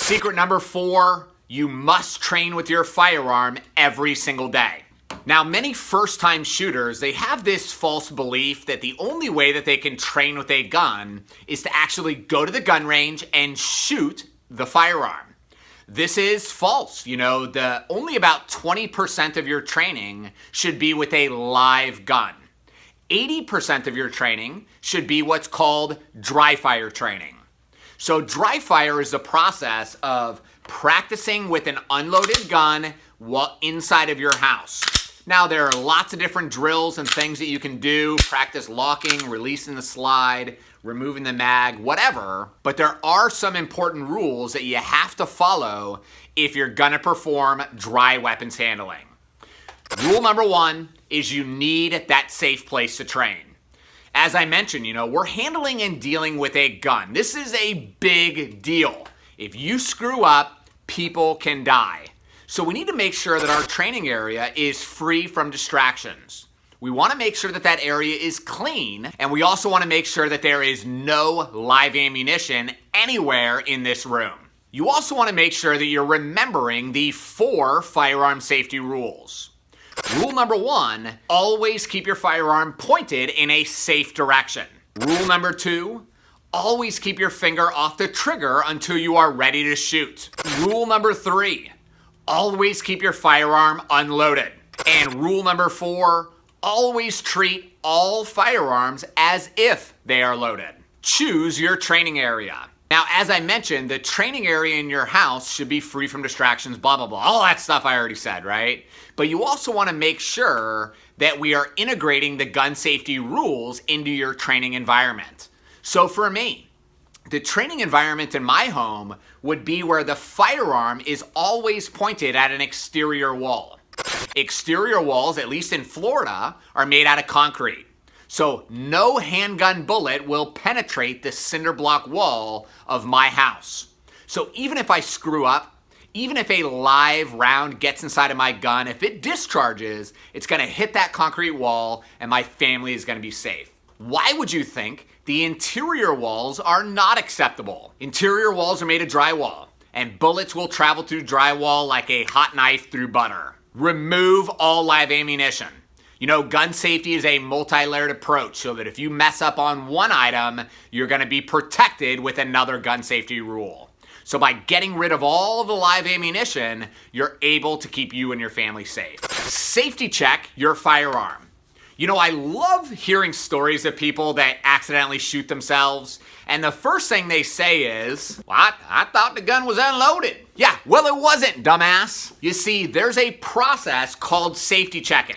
Secret number 4, you must train with your firearm every single day. Now, many first-time shooters, they have this false belief that the only way that they can train with a gun is to actually go to the gun range and shoot the firearm. This is false. Only about 20% of your training should be with a live gun. 80% of your training should be what's called dry fire training. So dry fire is the process of practicing with an unloaded gun while inside of your house. Now, there are lots of different drills and things that you can do. Practice locking, releasing the slide, removing the mag, whatever. But there are some important rules that you have to follow if you're gonna perform dry weapons handling. Rule number 1 is you need that safe place to train. As I mentioned, we're handling and dealing with a gun. This is a big deal. If you screw up, people can die. So we need to make sure that our training area is free from distractions. We want to make sure that that area is clean, and we also want to make sure that there is no live ammunition anywhere in this room. You also want to make sure that you're remembering the 4 firearm safety rules. Rule number 1, always keep your firearm pointed in a safe direction. Rule number 2, always keep your finger off the trigger until you are ready to shoot. Rule number 3, always keep your firearm unloaded. And rule number 4, always treat all firearms as if they are loaded. Choose your training area. Now, as I mentioned, the training area in your house should be free from distractions, blah, blah, blah. All that stuff I already said, right? But you also want to make sure that we are integrating the gun safety rules into your training environment. So for me, the training environment in my home would be where the firearm is always pointed at an exterior wall. Exterior walls, at least in Florida, are made out of concrete. So no handgun bullet will penetrate the cinder block wall of my house. So even if I screw up, even if a live round gets inside of my gun, if it discharges, it's gonna hit that concrete wall and my family is gonna be safe. Why would you think the interior walls are not acceptable? Interior walls are made of drywall, and bullets will travel through drywall like a hot knife through butter. Remove all live ammunition. Gun safety is a multi-layered approach so that if you mess up on one item, you're gonna be protected with another gun safety rule. So by getting rid of all of the live ammunition, you're able to keep you and your family safe. Safety check your firearm. I love hearing stories of people that accidentally shoot themselves, and the first thing they say is, "What? I thought the gun was unloaded." Yeah, well, it wasn't, dumbass. You see, there's a process called safety checking.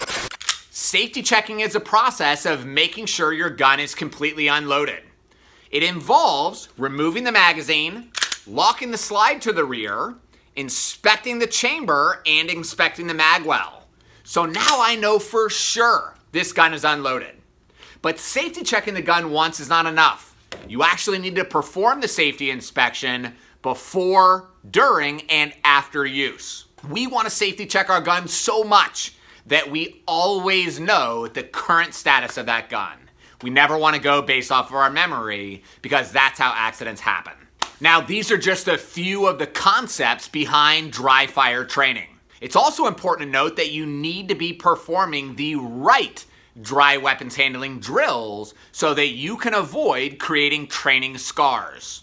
Safety checking is a process of making sure your gun is completely unloaded. It involves removing the magazine, locking the slide to the rear, inspecting the chamber, and inspecting the mag well. So now I know for sure this gun is unloaded. But safety checking the gun once is not enough. You actually need to perform the safety inspection before, during, and after use. We want to safety check our gun so much that we always know the current status of that gun. We never want to go based off of our memory because that's how accidents happen. Now, these are just a few of the concepts behind dry fire training. It's also important to note that you need to be performing the right dry weapons handling drills so that you can avoid creating training scars.